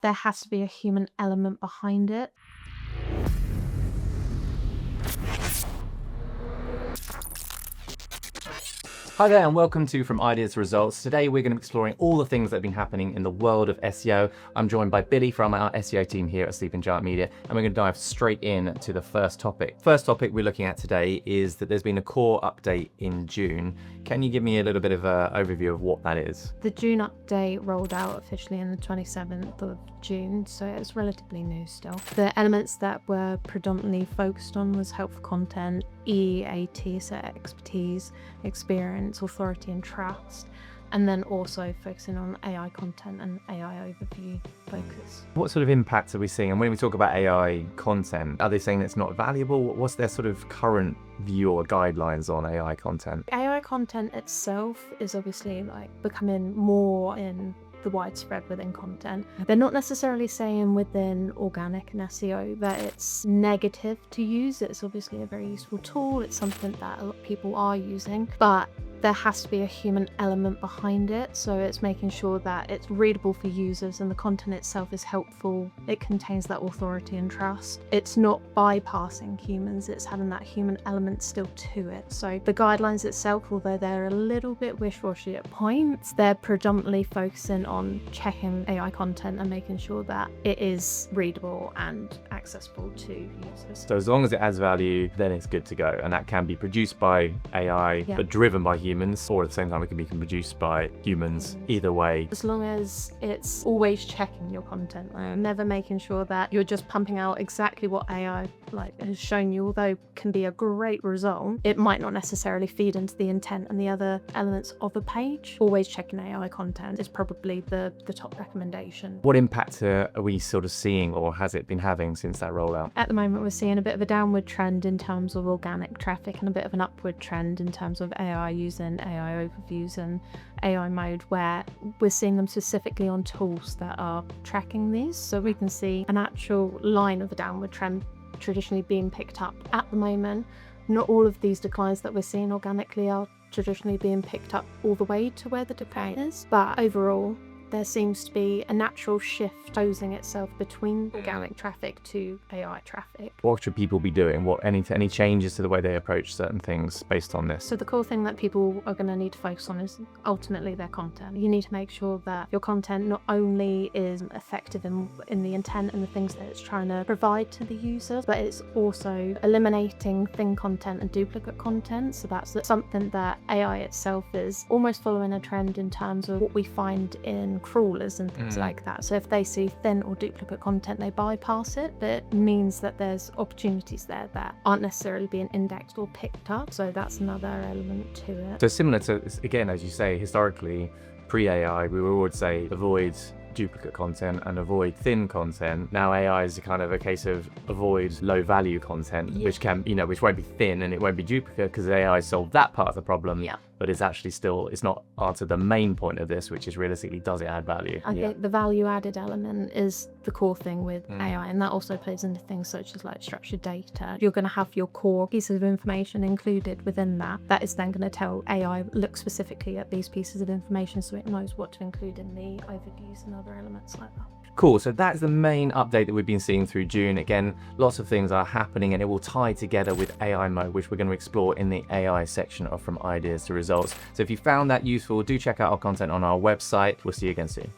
there has to be a human element behind it. Hi there and welcome to From Ideas to Results. Today we're going to be exploring all the things that have been happening in the world of SEO. I'm joined by Billie from our SEO team here at Sleeping Giant Media, and we're going to dive straight in to the first topic. First topic we're looking at today is that there's been a core update in June. Can you give me a little bit of an overview of what that is? The June update rolled out officially on the 27th of June, so it's relatively new still. The elements that were predominantly focused on was helpful content, EAT, so expertise, experience, authority and trust, and then also focusing on AI content and AI overview focus. What sort of impacts are we seeing? And when we talk about AI content, are they saying it's not valuable? What's their sort of current view or guidelines on AI content? AI content itself is obviously becoming more in the widespread within content. They're not necessarily saying within organic and SEO that it's negative to use. It's obviously a very useful tool. It's something that a lot of people are using, but there has to be a human element behind it. So it's making sure that it's readable for users and the content itself is helpful. It contains that authority and trust. It's not bypassing humans, it's having that human element still to it. So the guidelines itself, although they're a little bit wish-washy at points, they're predominantly focusing on checking AI content and making sure that it is readable and accessible to users. So as long as it adds value, then it's good to go. And that can be produced by AI, but driven by humans, or at the same time it can be produced by humans. Either way, as long as it's always checking your content, never making sure that you're just pumping out exactly what AI has shown you, although can be a great result, it might not necessarily feed into the intent and the other elements of a page. Always checking AI content is probably the top recommendation. What impact are we sort of seeing, or has it been having since that rollout? At the moment we're seeing a bit of a downward trend in terms of organic traffic and a bit of an upward trend in terms of AI using AI overviews and AI mode, where we're seeing them specifically on tools that are tracking these. So we can see an actual line of a downward trend traditionally being picked up. At the moment, not all of these declines that we're seeing organically are traditionally being picked up all the way to where the decline is, but overall there seems to be a natural shift posing itself between organic traffic to AI traffic. What should people be doing? Any changes to the way they approach certain things based on this? So the core thing that people are going to need to focus on is ultimately their content. You need to make sure that your content not only is effective in the intent and the things that it's trying to provide to the user, but it's also eliminating thin content and duplicate content. So that's something that AI itself is almost following a trend in terms of what we find in crawlers and things like that. So if they see thin or duplicate content, they bypass it, but it means that there's opportunities there that aren't necessarily being indexed or picked up. So that's another element to it. So similar to, again, as you say, historically, pre-AI, we would say avoid duplicate content and avoid thin content. Now AI is kind of a case of avoid low value content, which can, which won't be thin and it won't be duplicate because AI solved that part of the problem. But it's actually it's not answered the main point of this, which is realistically, does it add value? I think the value added element is the core thing with AI, and that also plays into things such as structured data. You're going to have your core pieces of information included within that. That is then going to tell AI, look specifically at these pieces of information so it knows what to include in the overviews and other elements like that. Cool, so that's the main update that we've been seeing through June. Again, lots of things are happening and it will tie together with AI mode, which we're going to explore in the AI section of From Ideas to Results. So if you found that useful, do check out our content on our website. We'll see you again soon.